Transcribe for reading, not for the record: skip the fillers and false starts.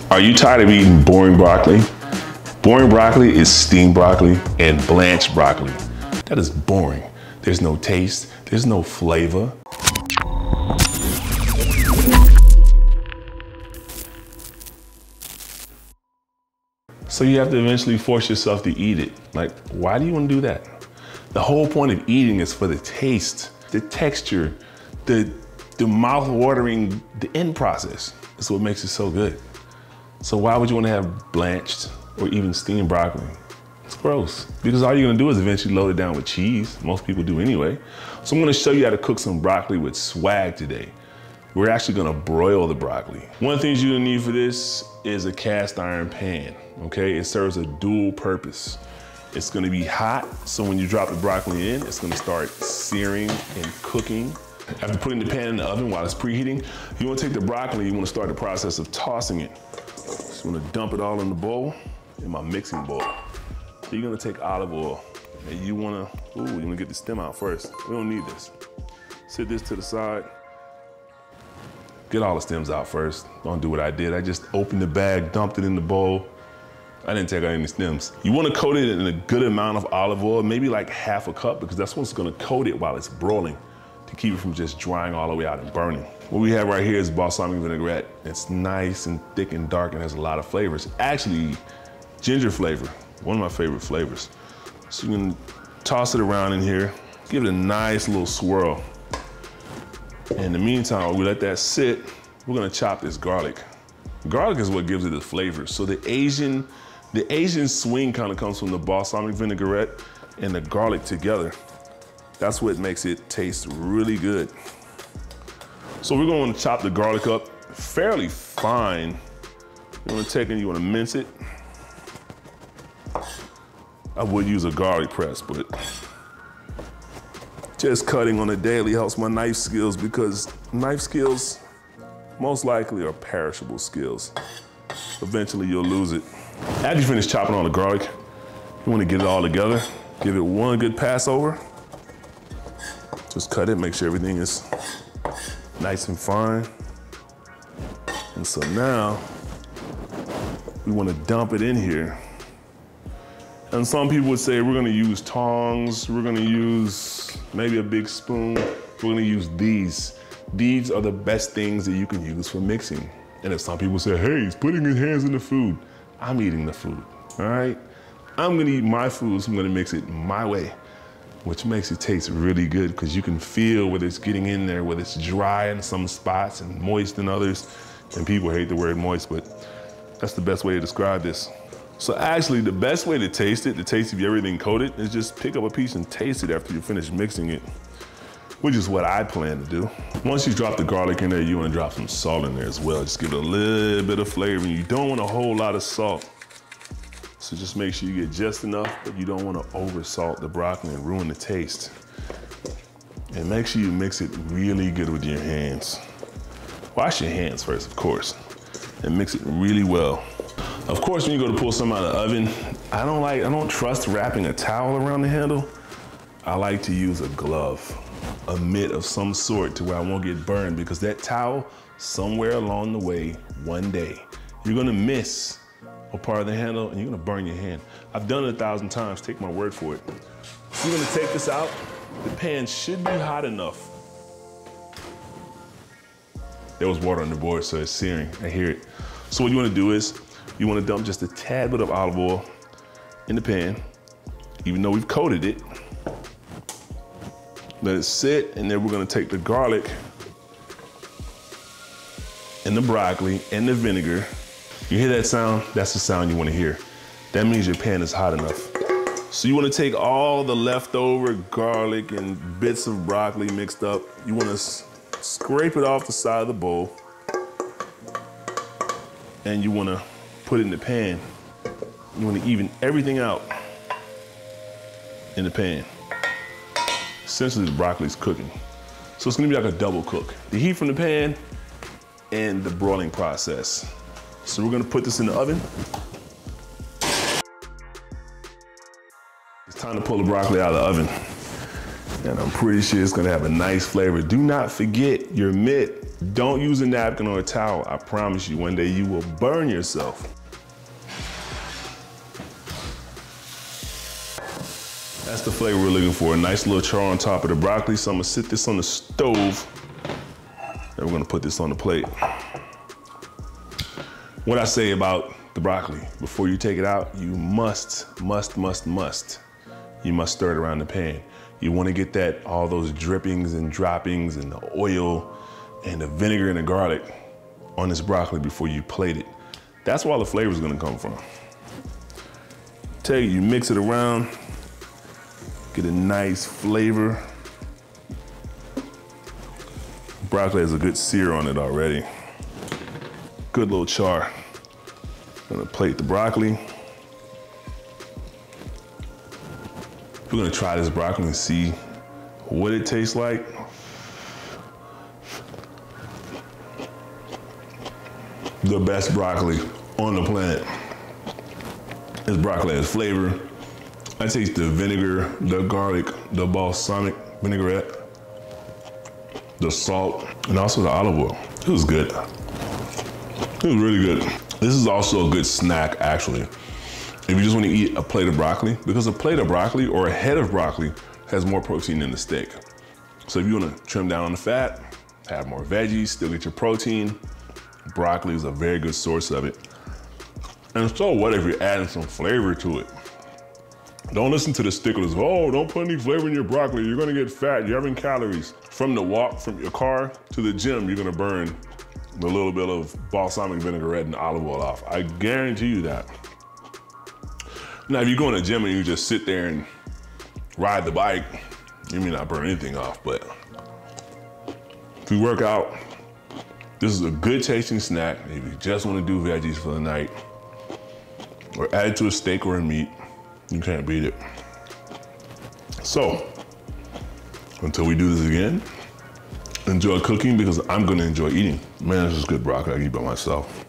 Are you tired of eating boring broccoli? Boring broccoli is steamed broccoli and blanched broccoli. That is boring. There's no taste, there's no flavor. So you have to eventually force yourself to eat it. Like, why do you want to do that? The whole point of eating is for the taste, the texture, the mouth-watering, the end process. That's what makes it so good. So why would you want to have blanched or even steamed broccoli? It's gross, because all you're gonna do is eventually load it down with cheese. Most people do anyway. So I'm gonna show you how to cook some broccoli with swag today. We're actually gonna broil the broccoli. One of the things you're gonna need for this is a cast iron pan, okay? It serves a dual purpose. It's gonna be hot, so when you drop the broccoli in, it's gonna start searing and cooking. After putting the pan in the oven while it's preheating, you wanna take the broccoli, you wanna start the process of tossing it. Just wanna dump it all in the bowl, in my mixing bowl. So you're gonna take olive oil, and you wanna get the stem out first. We don't need this. Set this to the side. Get all the stems out first. Don't do what I did. I just opened the bag, dumped it in the bowl. I didn't take out any stems. You wanna coat it in a good amount of olive oil, maybe like half a cup, because that's what's gonna coat it while it's broiling, to keep it from just drying all the way out and burning. What we have right here is balsamic vinaigrette. It's nice and thick and dark and has a lot of flavors. Actually, ginger flavor, one of my favorite flavors. So you can toss it around in here, give it a nice little swirl. In the meantime, while we let that sit, we're gonna chop this garlic. Garlic is what gives it the flavor. So the Asian swing kind of comes from the balsamic vinaigrette and the garlic together. That's what makes it taste really good. So we're going to chop the garlic up fairly fine. You want to take it, you want to mince it. I would use a garlic press, but just cutting on a daily helps my knife skills, because knife skills most likely are perishable skills. Eventually you'll lose it. After you finish chopping all the garlic, you want to get it all together. Give it one good pass over. Just cut it, make sure everything is nice and fine. And so now we want to dump it in here. And some people would say we're going to use tongs, we're going to use maybe a big spoon, we're going to use these. These are the best things that you can use for mixing. And if some people say, hey, he's putting his hands in the food, I'm eating the food, all right? I'm going to eat my food, so I'm going to mix it my way, which makes it taste really good, because you can feel whether it's getting in there, whether it's dry in some spots and moist in others. And people hate the word moist, but that's the best way to describe this. So actually, the best way to taste it, the taste of everything coated, is just pick up a piece and taste it after you finish mixing it, which is what I plan to do. Once you drop the garlic in there, you want to drop some salt in there as well. Just give it a little bit of flavor. You don't want a whole lot of salt. So just make sure you get just enough, but you don't want to over salt the broccoli and ruin the taste. And make sure you mix it really good with your hands. Wash your hands first, of course, and mix it really well. Of course, when you go to pull something out of the oven, I don't trust wrapping a towel around the handle. I like to use a glove, a mitt of some sort, to where I won't get burned, because that towel, somewhere along the way, one day, you're gonna miss a part of the handle and you're gonna burn your hand. I've done it 1,000 times, take my word for it. So you're gonna take this out. The pan should be hot enough. There was water on the board, so it's searing, I hear it. So what you wanna do is, you wanna dump just a tad bit of olive oil in the pan, even though we've coated it. Let it sit, and then we're gonna take the garlic and the broccoli and the vinegar. You hear that sound? That's the sound you wanna hear. That means your pan is hot enough. So you wanna take all the leftover garlic and bits of broccoli mixed up. You wanna scrape it off the side of the bowl, and you wanna put it in the pan. You wanna even everything out in the pan. Essentially, the broccoli's cooking. So it's gonna be like a double cook. The heat from the pan and the broiling process. So we're gonna put this in the oven. It's time to pull the broccoli out of the oven. And I'm pretty sure it's gonna have a nice flavor. Do not forget your mitt. Don't use a napkin or a towel. I promise you, one day you will burn yourself. That's the flavor we're looking for. A nice little char on top of the broccoli. So I'm gonna sit this on the stove and we're gonna put this on the plate. What I say about the broccoli, before you take it out, you must stir it around the pan. You wanna get that, all those drippings and droppings and the oil and the vinegar and the garlic on this broccoli before you plate it. That's where all the flavor is gonna come from. You mix it around, get a nice flavor. Broccoli has a good sear on it already. Good little char. I'm gonna plate the broccoli. We're gonna try this broccoli and see what it tastes like. The best broccoli on the planet. This broccoli has flavor. I taste the vinegar, the garlic, the balsamic vinaigrette, the salt, and also the olive oil. It was good. It was really good. This is also a good snack, actually. If you just want to eat a plate of broccoli, because a plate of broccoli or a head of broccoli has more protein than the steak. So if you want to trim down on the fat, have more veggies, still get your protein, broccoli is a very good source of it. And so what if you're adding some flavor to it? Don't listen to the sticklers. Oh, don't put any flavor in your broccoli. You're gonna get fat, you're having calories. From the walk from your car to the gym, you're gonna burn a little bit of balsamic vinaigrette and olive oil off. I guarantee you that. Now, if you go in the gym and you just sit there and ride the bike, you may not burn anything off, but if you work out, this is a good tasting snack. If you just wanna do veggies for the night, or add it to a steak or a meat, you can't beat it. So, until we do this again, enjoy cooking because I'm gonna enjoy eating. Man, this is good broccoli I can eat by myself.